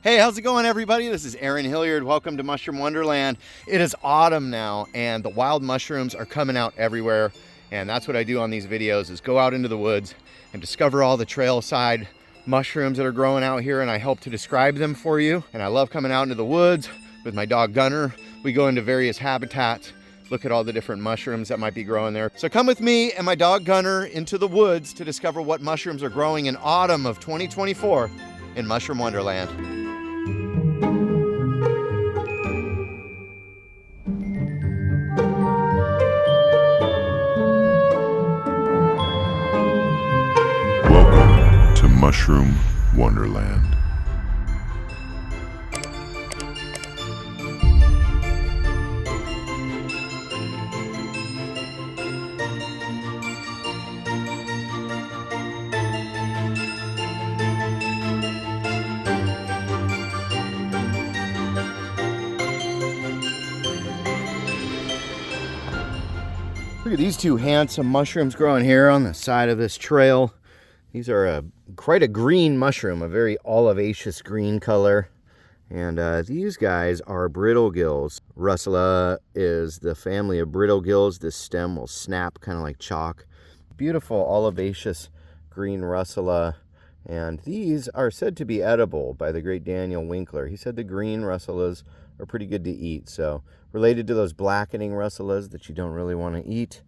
Hey, how's it going, everybody? This is Aaron Hilliard. Welcome to Mushroom Wonderland. It is autumn now, and the wild mushrooms are coming out everywhere. And that's what I do on these videos, is go out into the woods and discover all the trail side mushrooms that are growing out here, and I help to describe them for you. And I love coming out into the woods with my dog Gunner. We go into various habitats, look at all the different mushrooms that might be growing there. So come with me and my dog Gunner into the woods to discover what mushrooms are growing in autumn of 2024 in Mushroom Wonderland. Mushroom Wonderland. Look at these two handsome mushrooms growing here on the side of this trail. These are quite a green mushroom, a very olivaceous green color. And these guys are brittle gills. Russa is the family of brittle gills. This stem will snap kind of like chalk. Beautiful olivaceous green Russa. And these are said to be edible by the great Daniel Winkler. He said the green Russellas are pretty good to eat. So related to those blackening Russellas that you don't really want to eat.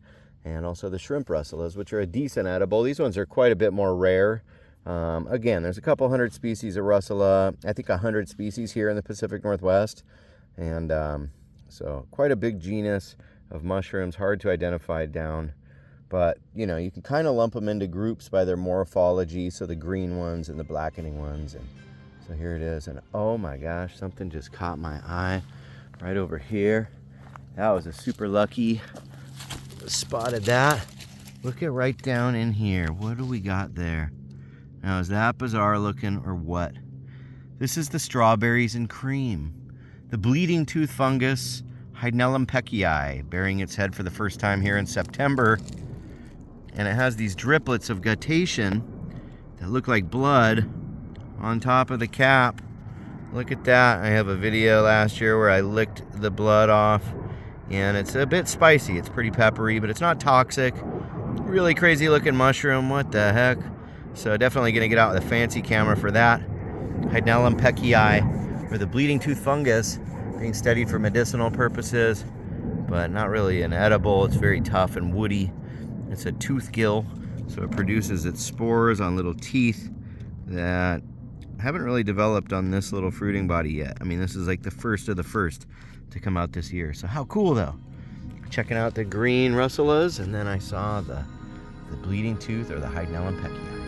And also the shrimp Russellas, which are a decent edible. These ones are quite a bit more rare. Again, there's a couple hundred species of Russa. I think 100 species here in the Pacific Northwest. And so quite a big genus of mushrooms, hard to identify down. But, you know, you can kind of lump them into groups by their morphology. So the green ones and the blackening ones. And so here it is. And oh my gosh, something just caught my eye right over here. That was a super lucky. Spotted that. Look at right down in here. What do we got there? Now, is that bizarre looking or what? This is the strawberries and cream. The bleeding tooth fungus, Hellum Peeky Eey, bearing its head for the first time here in September. And it has these driplets of guttation that look like blood on top of the cap. Look at that. I have a video last year where I licked the blood off. And it's a bit spicy. It's pretty peppery, but it's not toxic. Really crazy looking mushroom. What the heck? So definitely going to get out with a fancy camera for that. Hellum Peeky Eey, or the bleeding tooth fungus, being studied for medicinal purposes, but not really an edible. It's very tough and woody. It's a tooth gill, so it produces its spores on little teeth that haven't really developed on this little fruiting body yet. I mean, this is like the first of the first to come out this year. So how cool though. Checking out the green Russellas, and then I saw the bleeding tooth, or the Hellum Peeky Eey.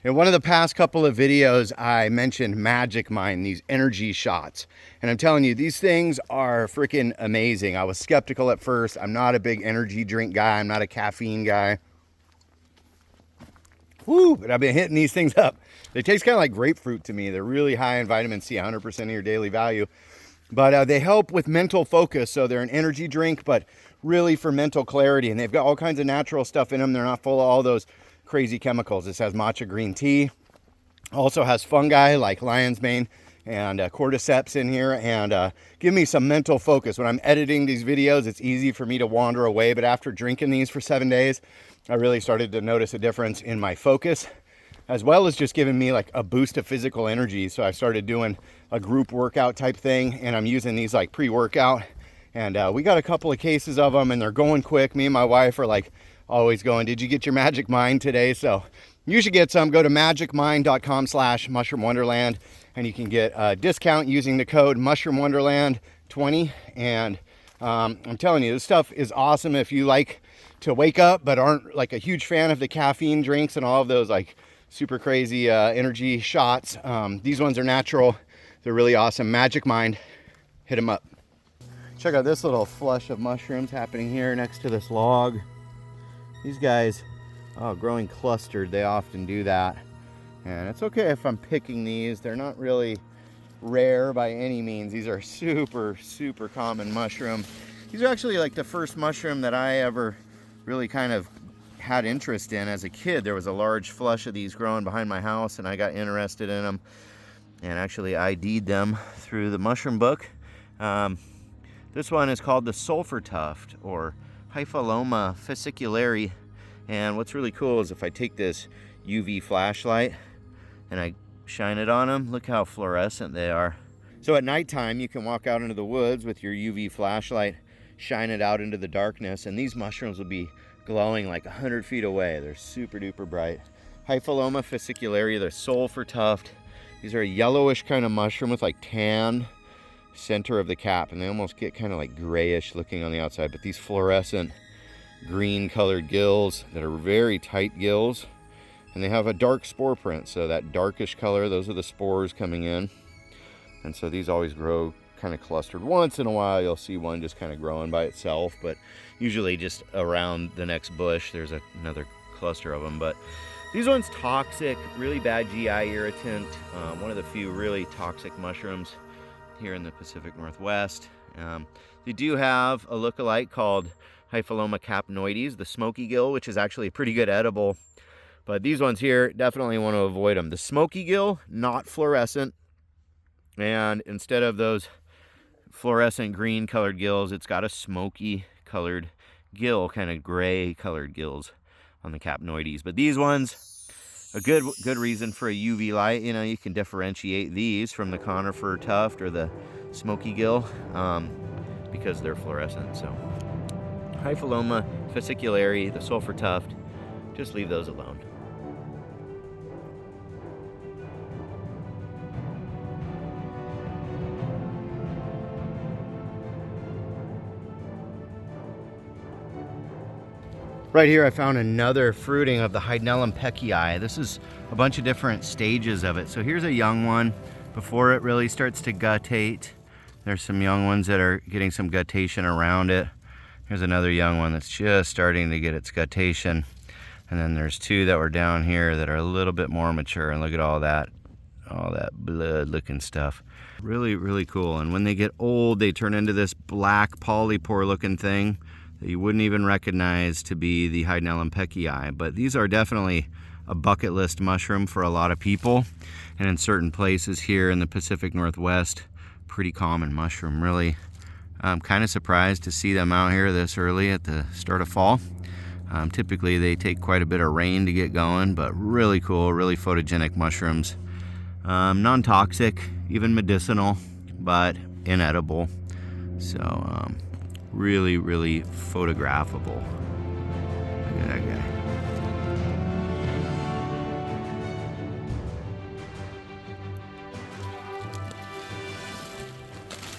In one of the past couple of videos, I mentioned Magic Mind, these energy shots. And I'm telling you, these things are freaking amazing. I was skeptical at first. I'm not a big energy drink guy. I'm not a caffeine guy. Woo, but I've been hitting these things up. They taste kind of like grapefruit to me. They're really high in vitamin C, 100% of your daily value. But they help with mental focus. So they're an energy drink, but really for mental clarity. And they've got all kinds of natural stuff in them. They're not full of all those crazy chemicals. This has matcha green tea, also has fungi like lion's mane and cordyceps in here, and give me some mental focus. When I'm editing these videos, it's easy for me to wander away, but after drinking these for 7 days, I really started to notice a difference in my focus, as well as just giving me like a boost of physical energy. So I started doing a group workout type thing, and I'm using these like pre-workout, and we got a couple of cases of them, and they're going quick. Me and my wife are like always going, did you get your Magic Mind today? So you should get some. Go to magicmind.com/Mushroom Wonderland, and you can get a discount using the code Mushroom Wonderland 20. And I'm telling you, this stuff is awesome if you like to wake up but aren't like a huge fan of the caffeine drinks and all of those like super crazy energy shots. These ones are natural. They're really awesome. Magic Mind, hit them up. Check out this little flush of mushrooms happening here next to this log. These guys, oh, growing clustered, they often do that. And it's okay if I'm picking these. They're not really rare by any means. These are super, super common mushroom. These are actually like the first mushroom that I ever really kind of had interest in as a kid. There was a large flush of these growing behind my house, and I got interested in them and actually ID'd them through the mushroom book. This one is called the Sulfur Tuft, or Hellum Peeky Eey. And what's really cool is if I take this UV flashlight and I shine it on them, look how fluorescent they are. So at nighttime, you can walk out into the woods with your UV flashlight, shine it out into the darkness, and these mushrooms will be glowing like 100 feet away. They're super duper bright. Hellum Peeky Eey, the Sulfur Tuft. These are a yellowish kind of mushroom with like tan center of the cap, and they almost get kind of like grayish looking on the outside, but these fluorescent green colored gills that are very tight gills, and they have a dark spore print, so that darkish color, those are the spores coming in. And so these always grow kind of clustered. Once in a while you'll see one just kind of growing by itself, but usually just around the next bush there's another cluster of them. But these ones toxic, really bad GI irritant, one of the few really toxic mushrooms here in the Pacific Northwest. They do have a look-alike called Hellum capnoides, the smoky gill, which is actually a pretty good edible. But these ones here, definitely want to avoid them. The smoky gill, not fluorescent. And instead of those fluorescent green colored gills, it's got a smoky colored gill, kind of gray colored gills on the capnoides. But these ones, a good reason for a UV light. You know, you can differentiate these from the conifer tuft or the smoky gill because they're fluorescent. So Hellum Peeky Eey, the sulfur tuft, just leave those alone. Right here I found another fruiting of the Hellum Peeky Eey. This is a bunch of different stages of it. So here's a young one before it really starts to guttate. There's some young ones that are getting some guttation around it. Here's another young one that's just starting to get its guttation. And then there's two that were down here that are a little bit more mature, and look at all that blood looking stuff. Really, really cool. And when they get old, they turn into this black polypore looking thing that you wouldn't even recognize to be the Hellum Peeky Eey. But these are definitely a bucket list mushroom for a lot of people, and in certain places here in the Pacific Northwest, pretty common mushroom. Really, I'm kind of surprised to see them out here this early at the start of fall. Typically they take quite a bit of rain to get going, but really cool, really photogenic mushrooms. Non-toxic, even medicinal, but inedible. So really, really photographable. Look at that guy.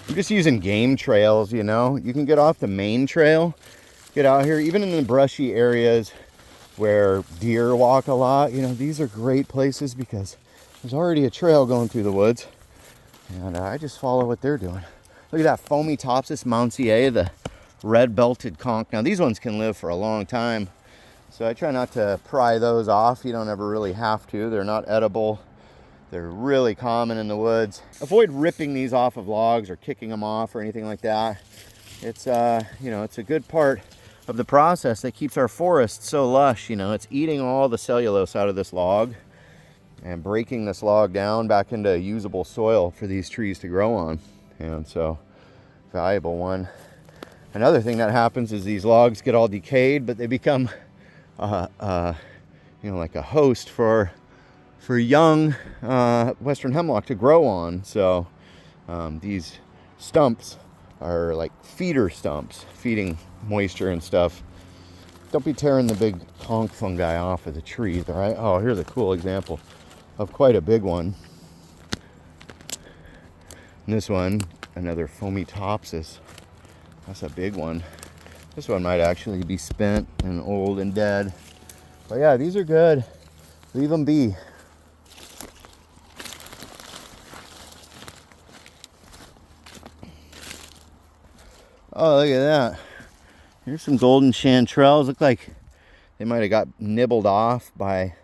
I'm just using game trails, you know. You can get off the main trail, get out here, even in the brushy areas where deer walk a lot. You know, these are great places because there's already a trail going through the woods, and I just follow what they're doing. Look at that Fomitopsis mountsiei, the red-belted conch. Now these ones can live for a long time, so I try not to pry those off. You don't ever really have to. They're not edible. They're really common in the woods. Avoid ripping these off of logs or kicking them off or anything like that. It's you know, it's a good part of the process that keeps our forests so lush. You know, it's eating all the cellulose out of this log and breaking this log down back into usable soil for these trees to grow on. And so, valuable one. Another thing that happens is these logs get all decayed, but they become, you know, like a host for young western hemlock to grow on. So these stumps are like feeder stumps, feeding moisture and stuff. Don't be tearing the big conch fungi off of the trees, all right? Oh, here's a cool example of quite a big one. And this one, another Fomitopsis. That's a big one. This one might actually be spent and old and dead. But yeah, these are good. Leave them be. Oh, look at that. Here's some golden chantrells. Look like they might have got nibbled off by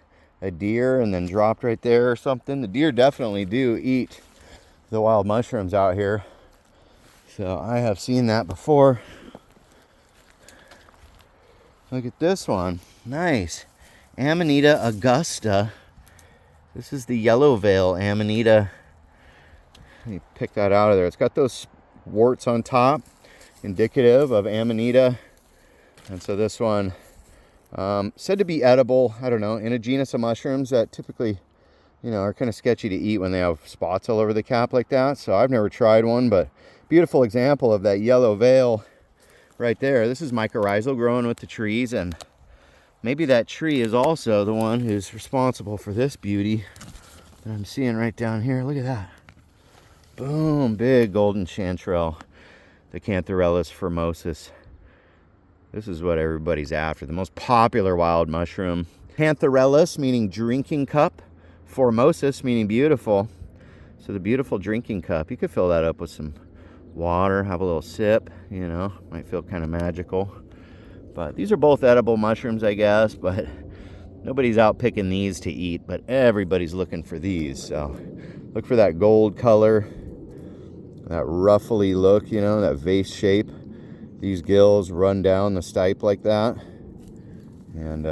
a deer and then dropped right there or something. The deer definitely do eat the wild mushrooms out here. So I have seen that before. Look at this one. Nice. Amanita augusta. This is the yellow veil Amanita. Let me pick that out of there. It's got those warts on top, indicative of Amanita. And so this one, said to be edible, I don't know, in a genus of mushrooms that typically, you know, are kind of sketchy to eat when they have spots all over the cap like that. So I've never tried one, but beautiful example of that yellow veil right there. This is mycorrhizal growing with the trees, and maybe that tree is also the one who's responsible for this beauty that I'm seeing right down here. Look at that. Boom, big golden chantrell, the Cantharellus formosus. This is what everybody's after, the most popular wild mushroom. Cantharellus meaning drinking cup, formosus meaning beautiful. So the beautiful drinking cup, you could fill that up with some water, have a little sip, you know, might feel kind of magical. But these are both edible mushrooms, I guess, but nobody's out picking these to eat, but everybody's looking for these. So look for that gold color, that ruffly look, you know, that vase shape. These gills run down the stipe like that. And,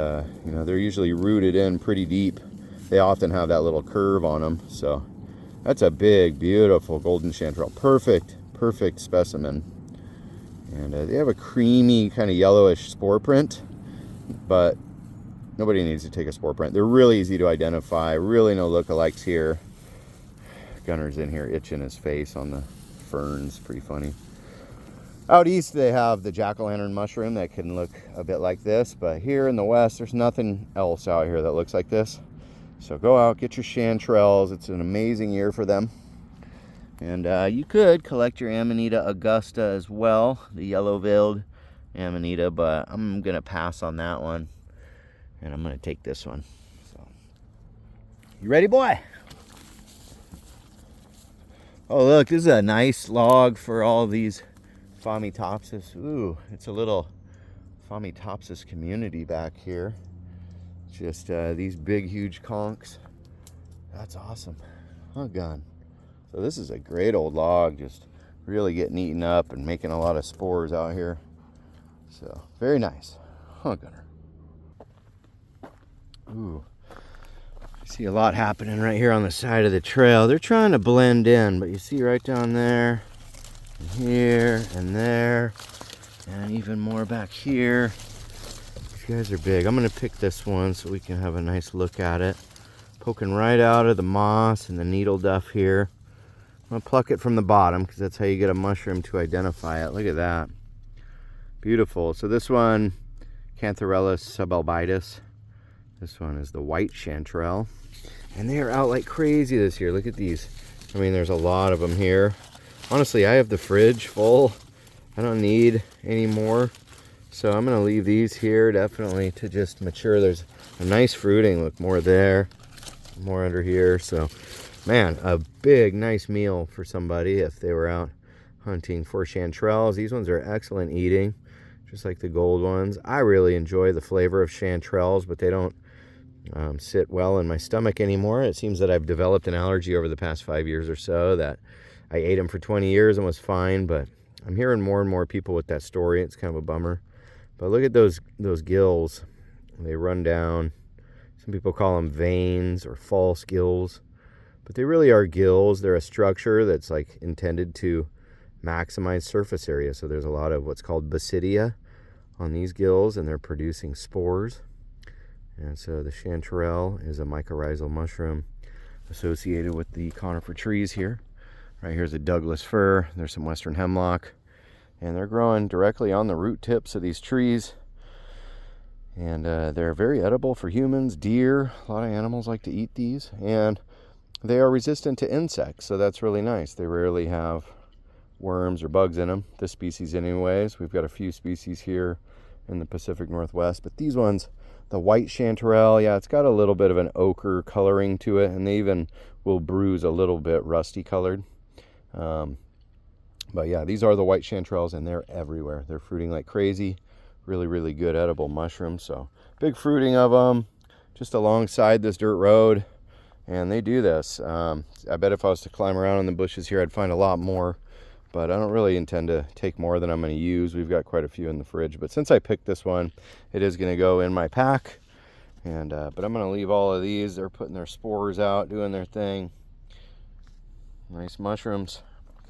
you know, they're usually rooted in pretty deep. They often have that little curve on them. So that's a big, beautiful golden chanterelle. Perfect specimen. And they have a creamy, kind of yellowish spore print, but nobody needs to take a spore print. They're really easy to identify. Really no lookalikes here. Gunner's in here itching his face on the ferns. Pretty funny. Out east they have the jack-o'-lantern mushroom that can look a bit like this, but here in the west there's nothing else out here that looks like this. So go out, get your chanterelles. It's an amazing year for them. And you could collect your Amanita augusta as well, the yellow-veiled Amanita, but I'm going to pass on that one, and I'm going to take this one. So, you ready, boy? Oh, look, this is a nice log for all these Phaematopsis. Ooh, it's a little Phaematopsis community back here. Just these big, huge conchs. That's awesome. Oh, gun. So this is a great old log, just really getting eaten up and making a lot of spores out here. So, very nice. Huh, Gunner. Ooh. I see a lot happening right here on the side of the trail. They're trying to blend in, but you see right down there, and here, and there, and even more back here. These guys are big. I'm going to pick this one so we can have a nice look at it. Poking right out of the moss and the needle duff here. I'm going to pluck it from the bottom because that's how you get a mushroom to identify it. Look at that. Beautiful. So this one, Cantharellus subalbitis. This one is the white chanterelle. And they are out like crazy this year. Look at these. I mean, there's a lot of them here. Honestly, I have the fridge full. I don't need any more. So I'm going to leave these here definitely to just mature. There's a nice fruiting. Look, more there, more under here. So man, a big, nice meal for somebody if they were out hunting for chanterelles. These ones are excellent eating, just like the gold ones. I really enjoy the flavor of chanterelles, but they don't sit well in my stomach anymore. It seems that I've developed an allergy over the past 5 years or so. That I ate them for 20 years and was fine, but I'm hearing more and more people with that story. It's kind of a bummer. But look at those gills. They run down. Some people call them veins or false gills. But they really are gills. They're a structure that's like intended to maximize surface area. So there's a lot of what's called basidia on these gills, and they're producing spores. And so the chanterelle is a mycorrhizal mushroom associated with the conifer trees here. Right here's a Douglas fir. There's some western hemlock. And they're growing directly on the root tips of these trees. And they're very edible for humans, deer. A lot of animals like to eat these. And they are resistant to insects, so that's really nice. They rarely have worms or bugs in them, this species anyways. We've got a few species here in the Pacific Northwest, but these ones, the white chanterelle, yeah, it's got a little bit of an ochre coloring to it, and they even will bruise a little bit rusty colored. But yeah, these are the white chanterelles, and they're everywhere. They're fruiting like crazy. Really, really good edible mushrooms. So big fruiting of them. just alongside this dirt road, and they do this. I bet if I was to climb around in the bushes here, I'd find a lot more, but I don't really intend to take more than I'm going to use. We've got quite a few in the fridge, but since I picked this one, it is going to go in my pack. And but I'm going to leave all of these. They're putting their spores out, doing their thing. Nice mushrooms,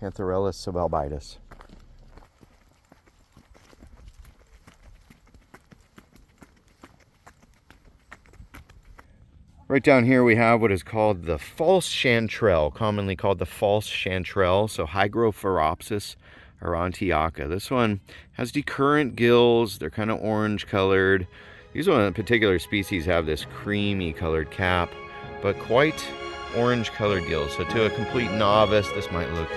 Cantharellus subalbitis. Right down here we have what is called the false chantrell, commonly called the false chantrell, so Hygrophorapsis aurantiaca. This one has decurrent gills. They're kind of orange colored. These one particular species have this creamy colored cap, but quite orange colored gills. So to a complete novice, this might look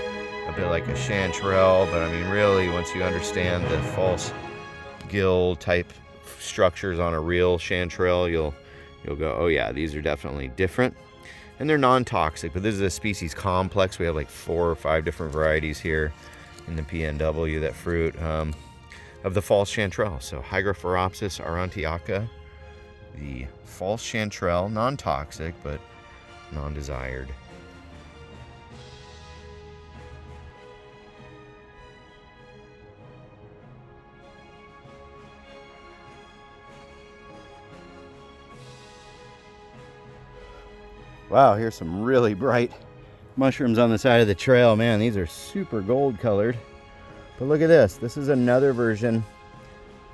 a bit like a chantrell, but I mean really once you understand the false gill type structures on a real chantrell, you'll go, oh yeah, these are definitely different. And they're non-toxic, but this is a species complex. We have like 4 or 5 different varieties here in the PNW that fruit of the false chantrell. So Hygrophorapsis aurantiaca, the false chantrell, non-toxic but non-desired. Wow, here's some really bright mushrooms on the side of the trail. Man, these are super gold colored. But look at this. This is another version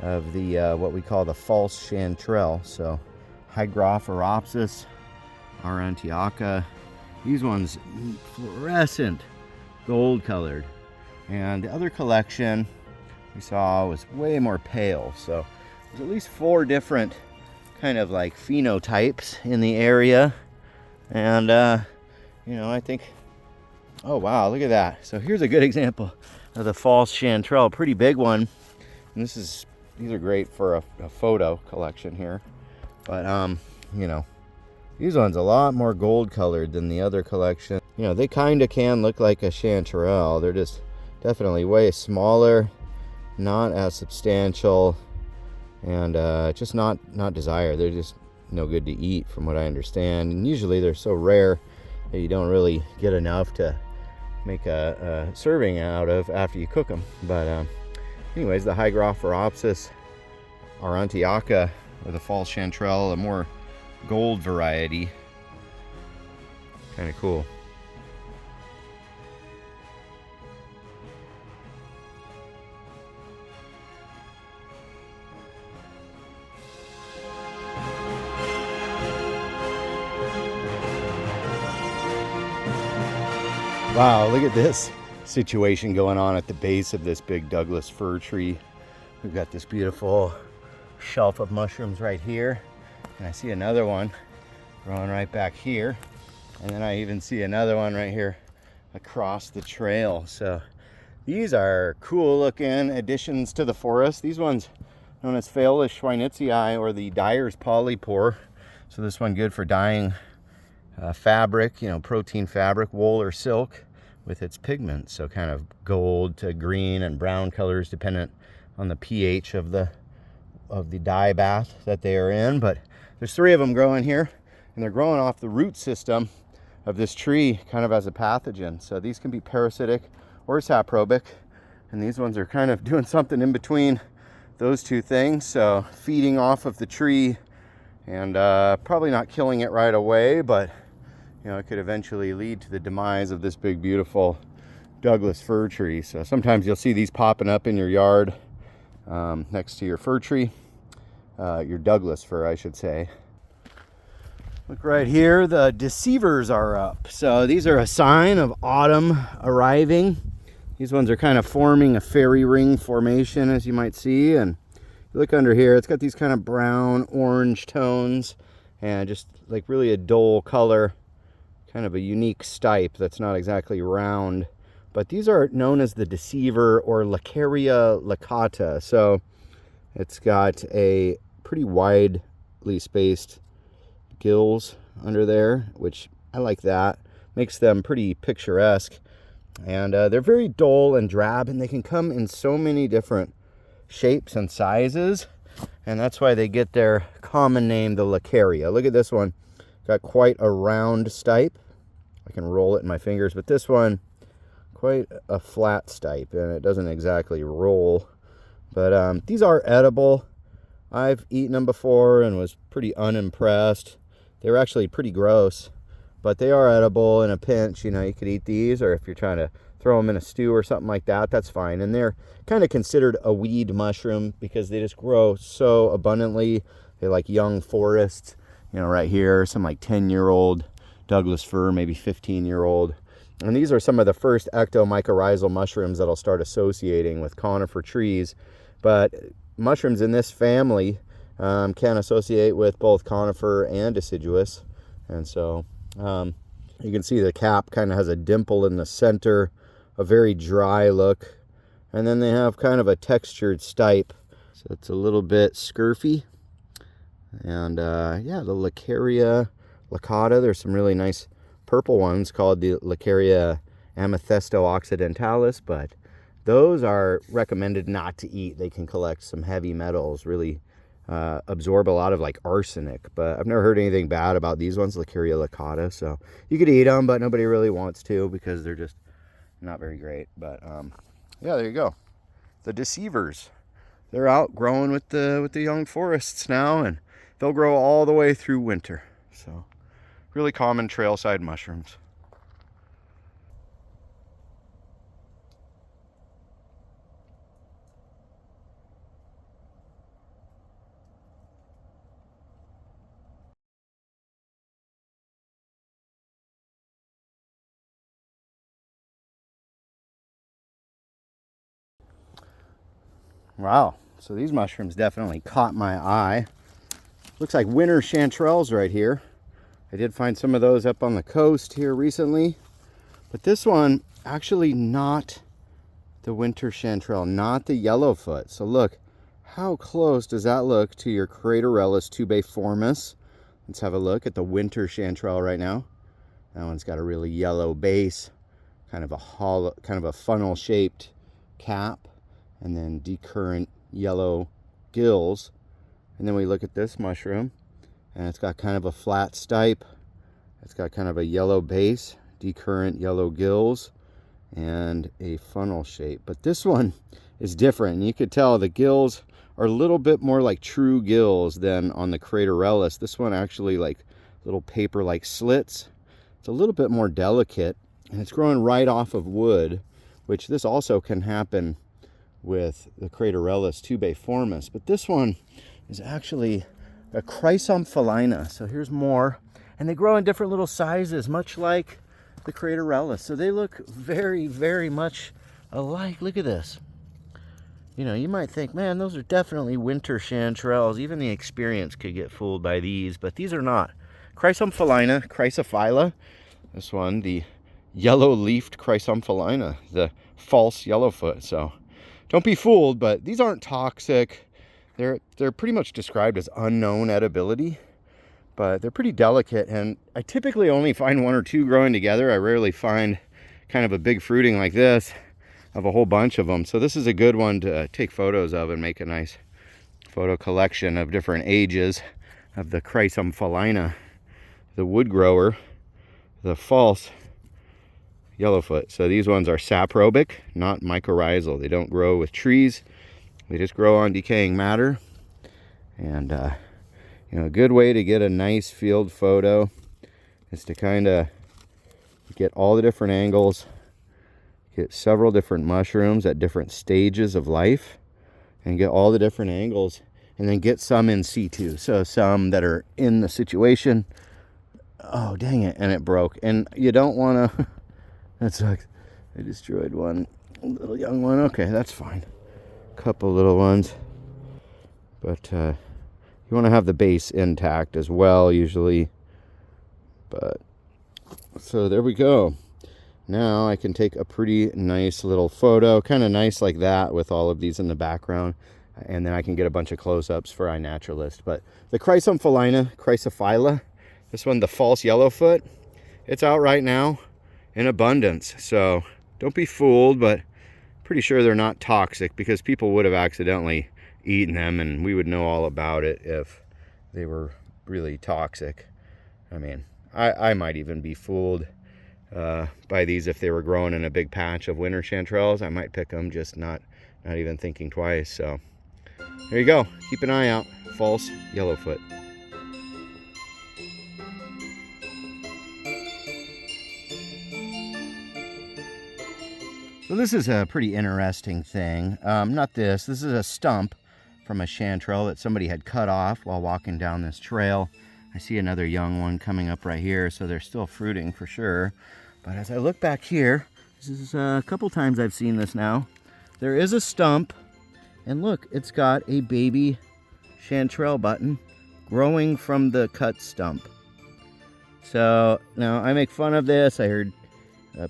of the what we call the false chantrell. So Hygrophorapsis aurantiaca. These ones fluorescent gold colored. And the other collection we saw was way more pale. So there's at least 4 different kind of like phenotypes in the area. And you know, I think, oh wow, look at that. So here's a good example of the false chantrell, pretty big one. And these are great for a photo collection here. But you know, these ones a lot more gold colored than the other collection. You know, they kind of can look like a chanterelle. They're just definitely way smaller, not as substantial, and just not desired. They're just no good to eat from what I understand, and usually they're so rare that you don't really get enough to make a serving out of after you cook them. But anyways, the Hygrophorapsis aurantiaca, or the false chantrell, a more gold variety, kind of cool. Wow, look at this situation going on at the base of this big Douglas fir tree. We've got this beautiful shelf of mushrooms right here, and I see another one growing right back here, and then I even see another one right here across the trail. So these are cool looking additions to the forest. These ones known as Phaeolus schweinitzii, or the dyer's polypore. So this one good for dyeing fabric, you know, protein fabric, wool or silk, with its pigments. So kind of gold to green and brown colors dependent on the pH of the dye bath that they are in. But there's 3 of them growing here, and they're growing off the root system of this tree kind of as a pathogen. So these can be parasitic or saprobic, and these ones are kind of doing something in between those 2 things. So feeding off of the tree and probably not killing it right away, but you know, it could eventually lead to the demise of this big, beautiful Douglas fir tree. So sometimes you'll see these popping up in your yard next to your fir tree, your Douglas fir, I should say. Look right here, the Deceivers are up. So these are a sign of autumn arriving. These ones are kind of forming a fairy ring formation, as you might see. And you look under here, it's got these kind of brown orange tones and just like really a dull color. Kind of a unique stipe that's not exactly round, but these are known as the Deceiver or Lacaria laccata. So it's got a pretty widely spaced gills under there, which I like that. Makes them pretty picturesque. And they're very dull and drab, and they can come in so many different shapes and sizes. and that's why they get their common name, the Lacaria. Look at this one. Got quite a round stipe. I can roll it in my fingers, but this one, quite a flat stipe, and it doesn't exactly roll. But these are edible. I've eaten them before and was pretty unimpressed. They were actually pretty gross, but they are edible in a pinch. You know, you could eat these, or if you're trying to throw them in a stew or something like that, that's fine. And they're kind of considered a weed mushroom because they just grow so abundantly. They're like young forests, you know, right here, some like 10-year-old Douglas fir, maybe 15-year-old. And these are some of the first ectomycorrhizal mushrooms that I'll start associating with conifer trees. But mushrooms in this family can associate with both conifer and deciduous. And so you can see the cap kind of has a dimple in the center, a very dry look, and then they have kind of a textured stipe, so it's a little bit scurfy. And yeah, the Lacaria lacata, there's some really nice purple ones called the Lacaria amethysto occidentalis, but those are recommended not to eat. They can collect some heavy metals, really absorb a lot of like arsenic, but I've never heard anything bad about these ones, Lacaria lacata. So you could eat them, but nobody really wants to because they're just not very great. But yeah, there you go. The Deceivers, they're out growing with the young forests now, and they'll grow all the way through winter. So really common trailside mushrooms. Wow, so these mushrooms definitely caught my eye. Looks like winter chanterelles right here. I did find some of those up on the coast here recently, but this one actually not the winter chanterelle, not the yellowfoot. So look, how close does that look to your Coronarius tubiformis? Let's have a look at the winter chanterelle right now. That one's got a really yellow base, kind of a hollow, kind of a funnel shaped cap, and then decurrent yellow gills. And then we look at this mushroom, and it's got kind of a flat stipe. It's got kind of a yellow base, decurrent yellow gills, and a funnel shape. But this one is different. You could tell the gills are a little bit more like true gills than on the Coronarius. This one actually like little paper-like slits. It's a little bit more delicate, and it's growing right off of wood, which this also can happen with the Coronarius tubiformis. But this one is actually a Chrysomphalina. So here's more, and they grow in different little sizes, much like the Coronarius. So they look very, very much alike. Look at this. You know, you might think, man, those are definitely winter chanterelles. Even the experienced could get fooled by these, but these are not. Chrysomphalina, Chrysophylla. This one, the yellow-leafed Chrysomphalina, the false yellowfoot. So don't be fooled, but these aren't toxic. They're pretty much described as unknown edibility, but they're pretty delicate, and I typically only find one or two growing together. I rarely find kind of a big fruiting like this of a whole bunch of them. So this is a good one to take photos of and make a nice photo collection of different ages of the Chrysomphalina, the wood grower, the false yellowfoot. So these ones are saprobic, not mycorrhizal. They don't grow with trees. They just grow on decaying matter. And you know, a good way to get a nice field photo is to kind of get all the different angles, get several different mushrooms at different stages of life, and get all the different angles, and then get some in situ. So some that are in the situation. Oh, dang it, and it broke. And you don't want to, that sucks. I destroyed one little young one. Okay, that's fine. Couple little ones, but you want to have the base intact as well usually. But so there we go. Now I can take a pretty nice little photo, kind of nice like that, with all of these in the background, and then I can get a bunch of close-ups for iNaturalist. But the Chrysomphalina, Chrysophylla, this one, the false yellowfoot, it's out right now in abundance. So don't be fooled, but pretty sure they're not toxic, because people would have accidentally eaten them, and we would know all about it if they were really toxic. I mean, I might even be fooled by these if they were growing in a big patch of winter chanterelles. I might pick them, just not even thinking twice. So there you go. Keep an eye out. False yellowfoot. So this is a pretty interesting thing. This is a stump from a chanterelle that somebody had cut off while walking down this trail. I see another young one coming up right here, so they're still fruiting for sure. But as I look back here, this is a couple times I've seen this now. There is a stump, and look, it's got a baby chanterelle button growing from the cut stump. So now I make fun of this. I heard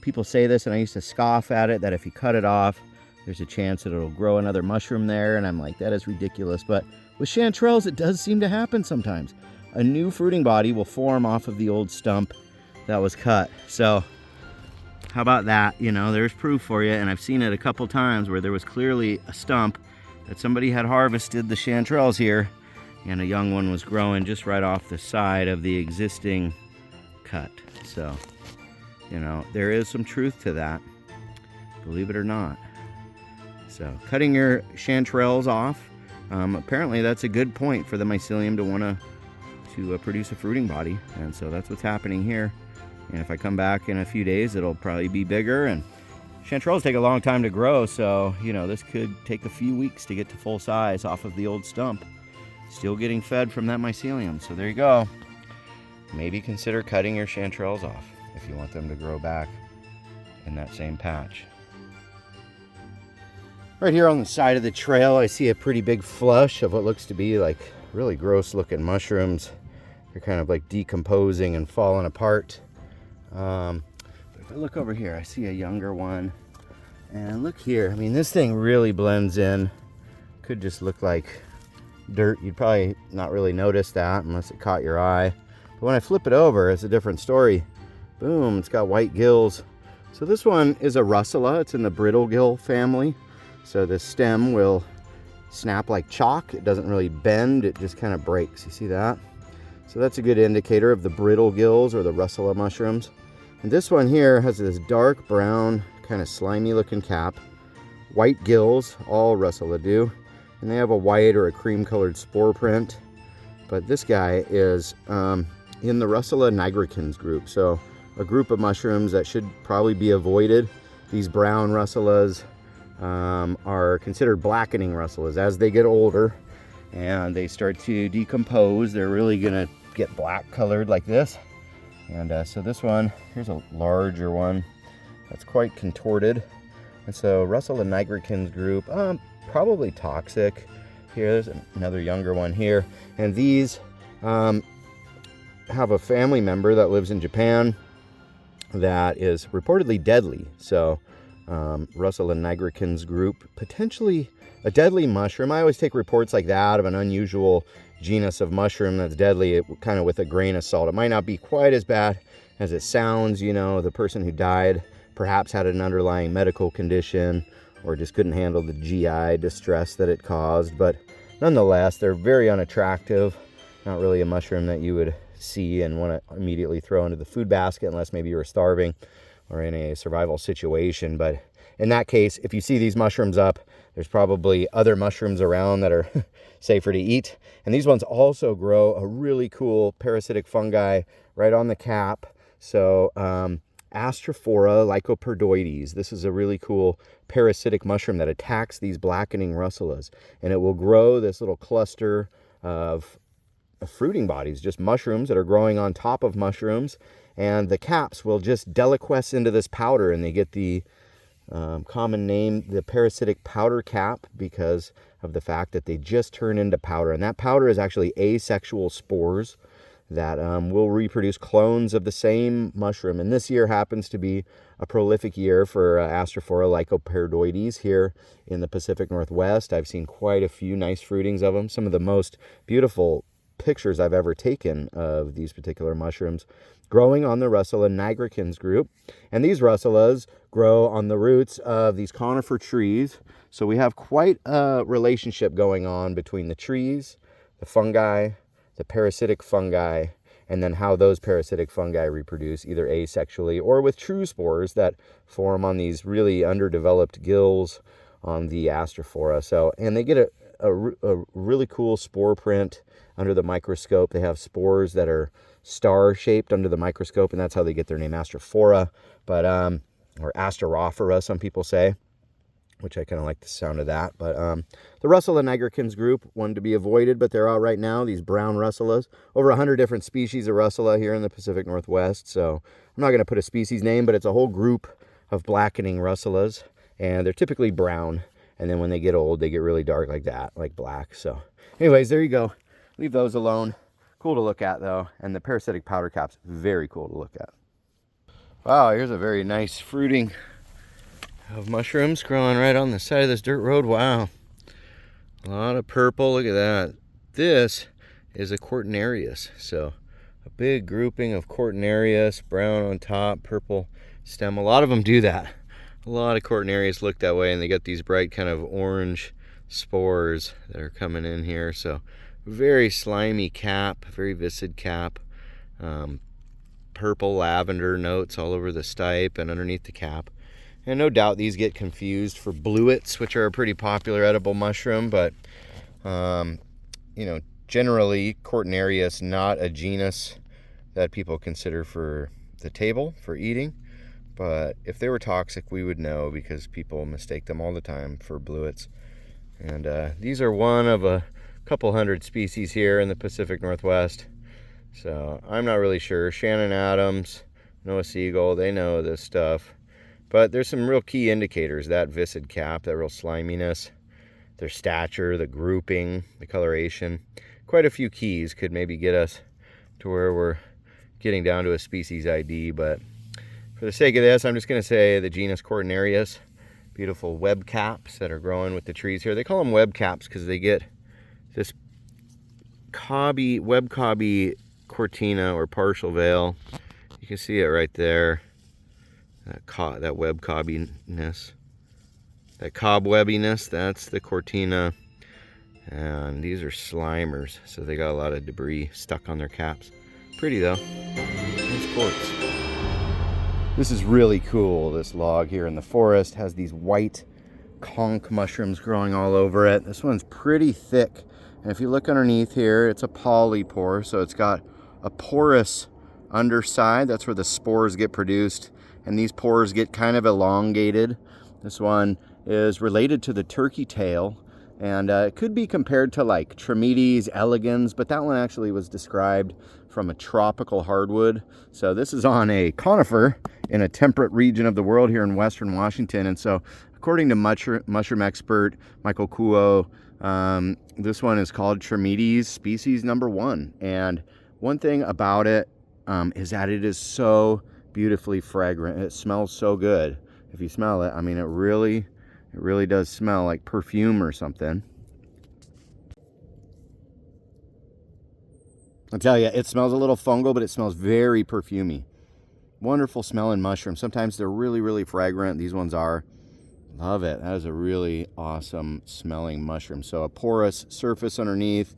people say this, and I used to scoff at it, that if you cut it off, there's a chance that it'll grow another mushroom there, and I'm like, that is ridiculous. But with chanterelles, it does seem to happen sometimes. A new fruiting body will form off of the old stump that was cut. So how about that? You know, there's proof for you, and I've seen it a couple times where there was clearly a stump that somebody had harvested the chanterelles here, and a young one was growing just right off the side of the existing cut. So, you know, there is some truth to that, believe it or not. So cutting your chanterelles off, apparently that's a good point for the mycelium to want to produce a fruiting body, and so that's what's happening here. And if I come back in a few days, it'll probably be bigger, and chanterelles take a long time to grow, so you know, this could take a few weeks to get to full size off of the old stump, still getting fed from that mycelium. So there you go. Maybe consider cutting your chanterelles off if you want them to grow back in that same patch. Right here on the side of the trail, I see a pretty big flush of what looks to be like really gross looking mushrooms. They're kind of like decomposing and falling apart. But if I look over here, I see a younger one. And look here, I mean, this thing really blends in. Could just look like dirt. You'd probably not really notice that unless it caught your eye. But when I flip it over, it's a different story. Boom, it's got white gills. So this one is a Russa. It's in the brittle gill family. So the stem will snap like chalk. It doesn't really bend, it just kind of breaks. You see that? So that's a good indicator of the brittle gills or the Russa mushrooms. And this one here has this dark brown, kind of slimy looking cap, white gills, all Russa do, and they have a white or a cream colored spore print. But this guy is in the Russa nigricans group, so a group of mushrooms that should probably be avoided. These brown Russalas are considered blackening Russalas. As they get older and they start to decompose, they're really gonna get black colored like this. And so this one, here's a larger one that's quite contorted. And so Russa nigricans group, probably toxic. Here, there's another younger one here. And these have a family member that lives in Japan that is reportedly deadly. So Russa nigricans group, potentially a deadly mushroom. I always take reports like that of an unusual genus of mushroom that's deadly, kind of with a grain of salt. It might not be quite as bad as it sounds. You know, the person who died perhaps had an underlying medical condition or just couldn't handle the GI distress that it caused. But nonetheless, they're very unattractive. Not really a mushroom that you would see and want to immediately throw into the food basket unless maybe you were starving or in a survival situation. But in that case, if you see these mushrooms up, there's probably other mushrooms around that are safer to eat. And these ones also grow a really cool parasitic fungi right on the cap. So Astrophora lycoperdoides. This is a really cool parasitic mushroom that attacks these blackening Russalas, and it will grow this little cluster of fruiting bodies, just mushrooms that are growing on top of mushrooms, and the caps will just deliquesce into this powder, and they get the common name, the parasitic powder cap, because of the fact that they just turn into powder. And that powder is actually asexual spores that will reproduce clones of the same mushroom. And this year happens to be a prolific year for Astrophora lycoperdoides here in the Pacific Northwest. I've seen quite a few nice fruitings of them. Some of the most beautiful pictures I've ever taken of these particular mushrooms growing on the Russa nigricans group. And these Russalas grow on the roots of these conifer trees. So we have quite a relationship going on between the trees, the fungi, the parasitic fungi, and then how those parasitic fungi reproduce either asexually or with true spores that form on these really underdeveloped gills on the Astrophora. So, and they get a really cool spore print under the microscope. They have spores that are star-shaped under the microscope, and that's how they get their name Astrophora, but or Asterophora, some people say, which I kind of like the sound of that. But the Russell and nigricans group, one to be avoided, but they're out right now, these brown Russellas. Over 100 different species of Russella here in the Pacific Northwest, so I'm not going to put a species name, but it's a whole group of blackening Russellas, and they're typically brown, and then when they get old, they get really dark like that, like black. So anyways, there you go. Leave those alone. Cool to look at, though, and the parasitic powder caps, very cool to look at. Wow, here's a very nice fruiting of mushrooms growing right on the side of this dirt road. Wow, a lot of purple. Look at that. This is a Coronarius, so a big grouping of Coronarius, brown on top, purple stem. A lot of them do that. A lot of Coronarius look that way, and they got these bright kind of orange spores that are coming in here. So very slimy cap, very viscid cap. Purple lavender notes all over the stipe and underneath the cap. And no doubt these get confused for bluets, which are a pretty popular edible mushroom, but you know, generally Coronarius not a genus that people consider for the table for eating, but if they were toxic we would know because people mistake them all the time for bluets. And these are one of a couple hundred species here in the Pacific Northwest. So I'm not really sure. Shannon Adams, Noah Siegel, they know this stuff. But there's some real key indicators. That viscid cap, that real sliminess, their stature, the grouping, the coloration. Quite a few keys could maybe get us to where we're getting down to a species ID. But for the sake of this, I'm just going to say the genus Coronarius. Beautiful web caps that are growing with the trees here. They call them web caps because they get this web cobby cortina or partial veil. You can see it right there. That web cobbiness, that cobwebbiness, that's the cortina. And these are slimers, so they got a lot of debris stuck on their caps. Pretty though. Nice quartz. This is really cool. This log here in the forest has these white conch mushrooms growing all over it. This one's pretty thick. And if you look underneath here, it's a polypore, so it's got a porous underside. That's where the spores get produced, and these pores get kind of elongated. This one is related to the turkey tail, and it could be compared to like Trametes elegans, but that one actually was described from a tropical hardwood. So this is on a conifer in a temperate region of the world here in western Washington. And so according to mushroom expert Michael Kuo, this one is called Trametes species number 1. And one thing about it is that it is so beautifully fragrant. It smells so good. If you smell it, I mean, it really does smell like perfume or something. I'll tell you, it smells a little fungal, but it smells very perfumey. Wonderful smelling mushroom. Sometimes they're really fragrant. These ones are. Love it. That is a really awesome smelling mushroom. So a porous surface underneath,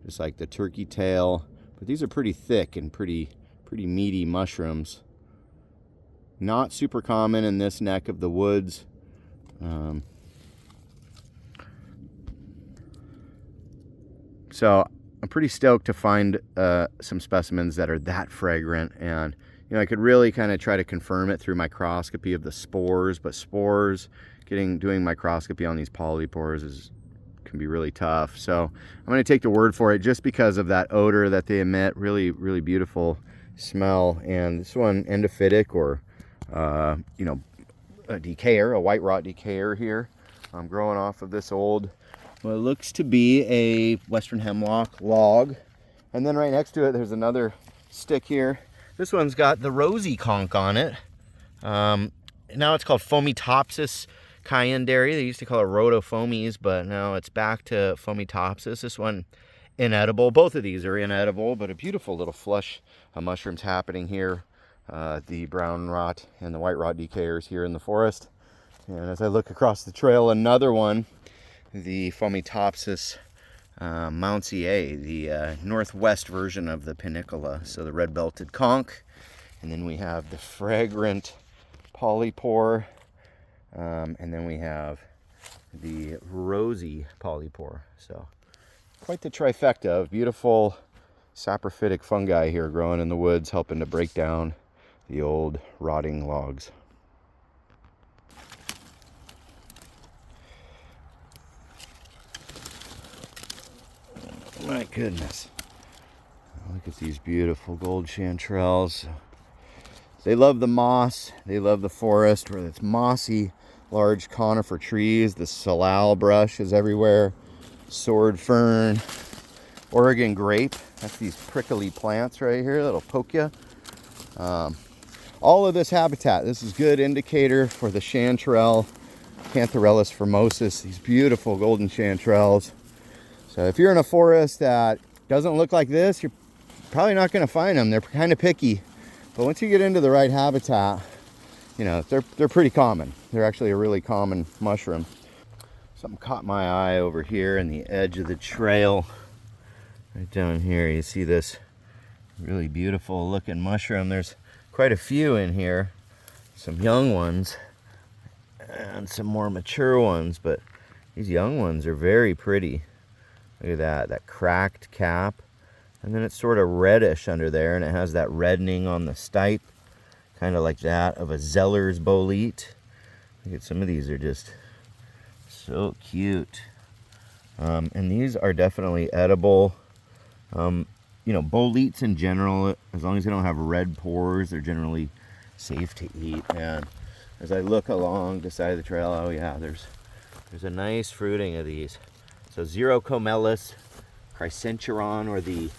just like the turkey tail. But these are pretty thick and pretty meaty mushrooms. Not super common in this neck of the woods. So I'm pretty stoked to find some specimens that are that fragrant, and you know, I could really kind of try to confirm it through microscopy of the spores, but spores, doing microscopy on these polypores can be really tough. So I'm going to take the word for it just because of that odor that they emit. Really beautiful smell. And this one, endophytic, or you know, a decayer, a white rot decayer here. I'm growing off of this old, what looks to be a western hemlock log. And then right next to it, there's another stick here. This one's got the rosy conch on it. Now it's called Fomitopsis cayendari. They used to call it rhodofomes, but now it's back to Fomitopsis. This one, inedible. Both of these are inedible, but a beautiful little flush of mushrooms happening here the brown rot and the white rot decayers here in the forest. And as I look across the trail, another one, the Fomitopsis Mountsie, the northwest version of the Panicola, so the red-belted conch. And then we have the fragrant polypore, and then we have the rosy polypore. So quite the trifecta of beautiful saprophytic fungi here growing in the woods, helping to break down the old rotting logs. My goodness. Look at these beautiful gold chanterelles. They love the moss. They love the forest where it's mossy, large conifer trees. The salal brush is everywhere. Sword fern. Oregon grape. That's these prickly plants right here that'll poke you. All of this habitat. This is good indicator for the chanterelle, Cantharellus formosus. These beautiful golden chanterelles. So if you're in a forest that doesn't look like this, you're probably not going to find them. They're kind of picky. But once you get into the right habitat, you know, they're pretty common. They're actually a really common mushroom. Something caught my eye over here in the edge of the trail. Right down here, you see this really beautiful looking mushroom. There's quite a few in here. Some young ones and some more mature ones, but these young ones are very pretty. Look at that cracked cap. And then it's sort of reddish under there, and it has that reddening on the stipe, kind of like that of a Zeller's bolete. Look at some of these are just so cute. And these are definitely edible. You know, boletes in general, as long as they don't have red pores, they're generally safe to eat. And as I look along the side of the trail, oh yeah, there's a nice fruiting of these. So Xerocomelus chrysentieron, or the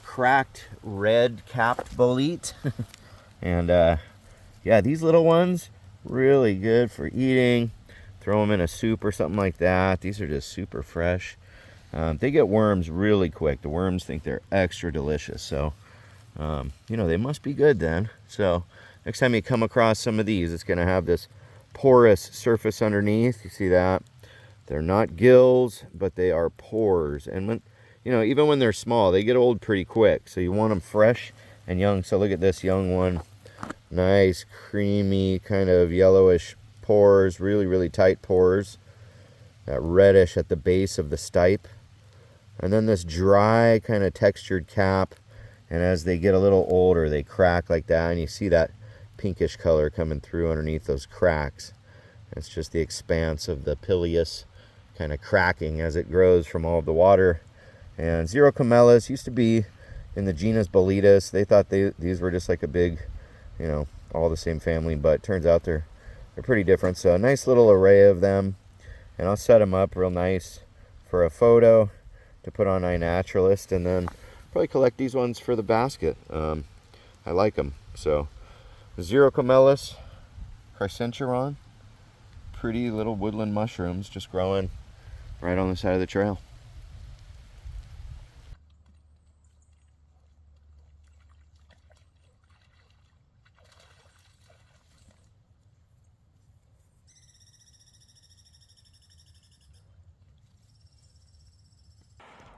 cracked red capped bolete. And yeah, these little ones, really good for eating. Throw them in a soup or something like that. These are just super fresh. They get worms really quick. The worms think they're extra delicious. So, you know, they must be good then. So next time you come across some of these, it's going to have this porous surface underneath. You see that? They're not gills, but they are pores. And when, you know, even when they're small, they get old pretty quick. So you want them fresh and young. So look at this young one. Nice, creamy, kind of yellowish pores. Really, really tight pores. That reddish at the base of the stipe. And then this dry, kind of textured cap. And as they get a little older, they crack like that. And you see that pinkish color coming through underneath those cracks. It's just the expanse of the pileus kind of cracking as it grows from all of the water. And Xerocomelus used to be in the genus Boletus. They thought these were just like a big, you know, all the same family, but turns out they're pretty different. So a nice little array of them, and I'll set them up real nice for a photo to put on iNaturalist, and then probably collect these ones for the basket. I like them. So Xerocomelus chrysentieron, pretty little woodland mushrooms just growing right on the side of the trail.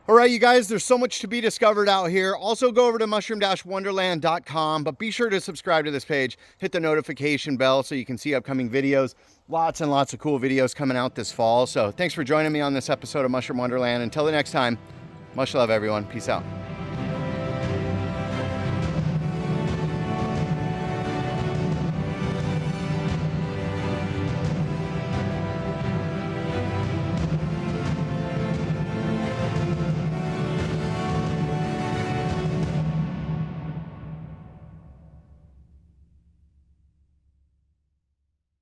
All right, you guys, there's so much to be discovered out here. Also go over to mushroom-wonderland.com, but be sure to subscribe to this page, hit the notification bell so you can see upcoming videos. Lots and lots of cool videos coming out this fall. So thanks for joining me on this episode of Mushroom Wonderland. Until the next time, much love, everyone. Peace out.